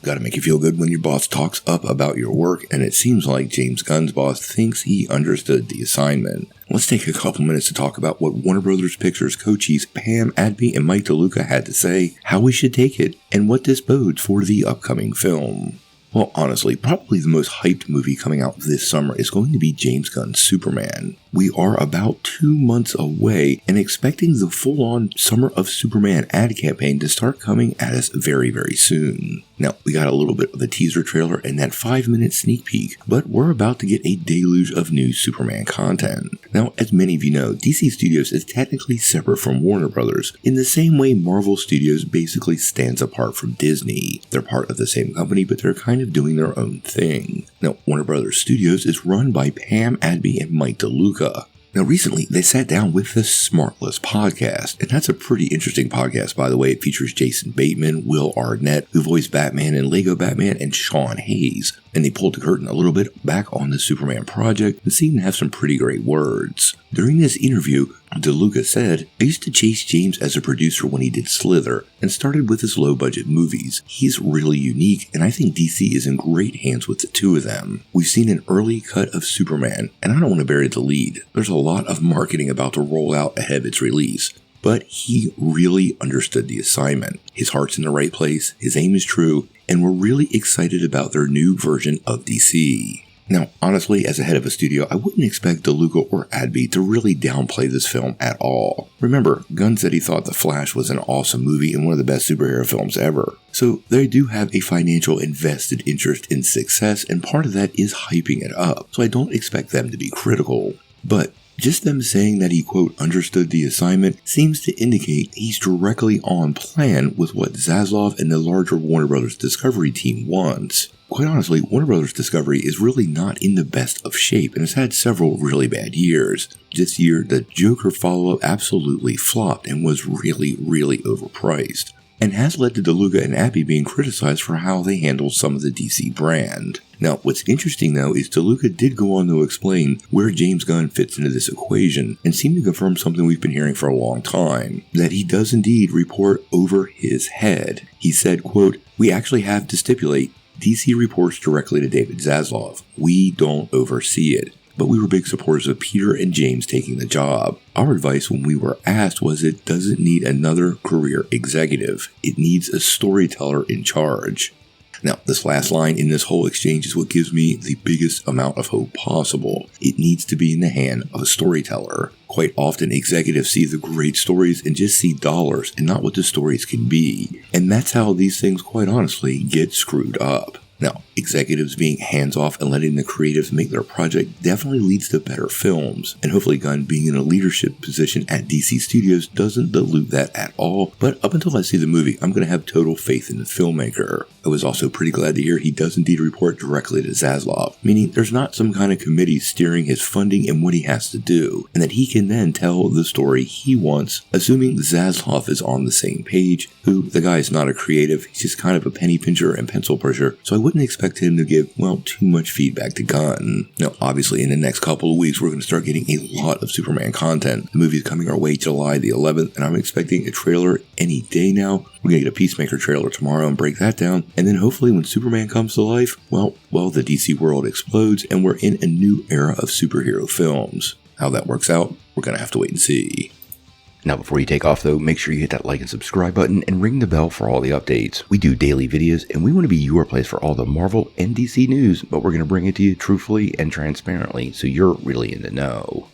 Gotta make you feel good when your boss talks up about your work, and it seems like James Gunn's boss thinks he understood the assignment. Let's take a couple minutes to talk about what Warner Brothers Pictures co-chiefs Pam, Adby, and Mike DeLuca had to say, how we should take it, and what this bodes for the upcoming film. Well, honestly, probably the most hyped movie coming out this summer is going to be James Gunn's Superman. We are about 2 months away and expecting the full-on Summer of Superman ad campaign to start coming at us very, very soon. Now, we got a little bit of a teaser trailer and that 5-minute sneak peek, but we're about to get a deluge of new Superman content. Now, as many of you know, DC Studios is technically separate from Warner Brothers, in the same way Marvel Studios basically stands apart from Disney. They're part of the same company, but they're kind of doing their own thing. Now, Warner Brothers Studios is run by Pam, Adby, and Mike DeLuca. Now, recently, they sat down with the Smartless podcast, and that's a pretty interesting podcast, by the way. It features Jason Bateman, Will Arnett, who voiced Batman and Lego Batman, and Sean Hayes. And they pulled the curtain a little bit back on the Superman project and seemed to have some pretty great words. During this interview, DeLuca said, "I used to chase James as a producer when he did Slither, and started with his low-budget movies. He's really unique, and I think DC is in great hands with the two of them. We've seen an early cut of Superman, and I don't want to bury the lead. There's a lot of marketing about to roll out ahead of its release. But he really understood the assignment. His heart's in the right place, his aim is true, and we're really excited about their new version of DC." Now, honestly, as a head of a studio, I wouldn't expect DeLuca or Adby to really downplay this film at all. Remember, Gunn said he thought The Flash was an awesome movie and one of the best superhero films ever. So they do have a financial invested interest in success, and part of that is hyping it up. So I don't expect them to be critical. But just them saying that he, quote, understood the assignment seems to indicate he's directly on plan with what Zaslav and the larger Warner Brothers Discovery team wants. Quite honestly, Warner Brothers Discovery is really not in the best of shape and has had several really bad years. This year, the Joker follow-up absolutely flopped and was really, really overpriced, and has led to DeLuca and Adby being criticized for how they handle some of the DC brand. Now, what's interesting though is DeLuca did go on to explain where James Gunn fits into this equation and seemed to confirm something we've been hearing for a long time, that he does indeed report over his head. He said, quote, "We actually have to stipulate DC reports directly to David Zaslav. We don't oversee it. But we were big supporters of Peter and James taking the job. Our advice when we were asked was it doesn't need another career executive. It needs a storyteller in charge." Now, this last line in this whole exchange is what gives me the biggest amount of hope possible. It needs to be in the hand of a storyteller. Quite often, executives see the great stories and just see dollars and not what the stories can be. And that's how these things, quite honestly, get screwed up. Now, executives being hands-off and letting the creatives make their project definitely leads to better films, and hopefully Gunn being in a leadership position at DC Studios doesn't dilute that at all, but up until I see the movie, I'm going to have total faith in the filmmaker. I was also pretty glad to hear he does indeed report directly to Zaslav, meaning there's not some kind of committee steering his funding and what he has to do, and that he can then tell the story he wants, assuming Zaslav is on the same page, who, the guy is not a creative, he's just kind of a penny pincher and pencil pusher, so I wouldn't expect him to give, well, too much feedback to Gunn. Now, obviously, in the next couple of weeks, we're going to start getting a lot of Superman content. The movie is coming our way July the 11th, and I'm expecting a trailer any day now. We're going to get a Peacemaker trailer tomorrow and break that down, and then hopefully when Superman comes to life, well, the DC world explodes, and we're in a new era of superhero films. How that works out, we're going to have to wait and see. Now, before you take off though, make sure you hit that like and subscribe button and ring the bell for all the updates. We do daily videos and we want to be your place for all the Marvel and DC news, but we're going to bring it to you truthfully and transparently so you're really in the know.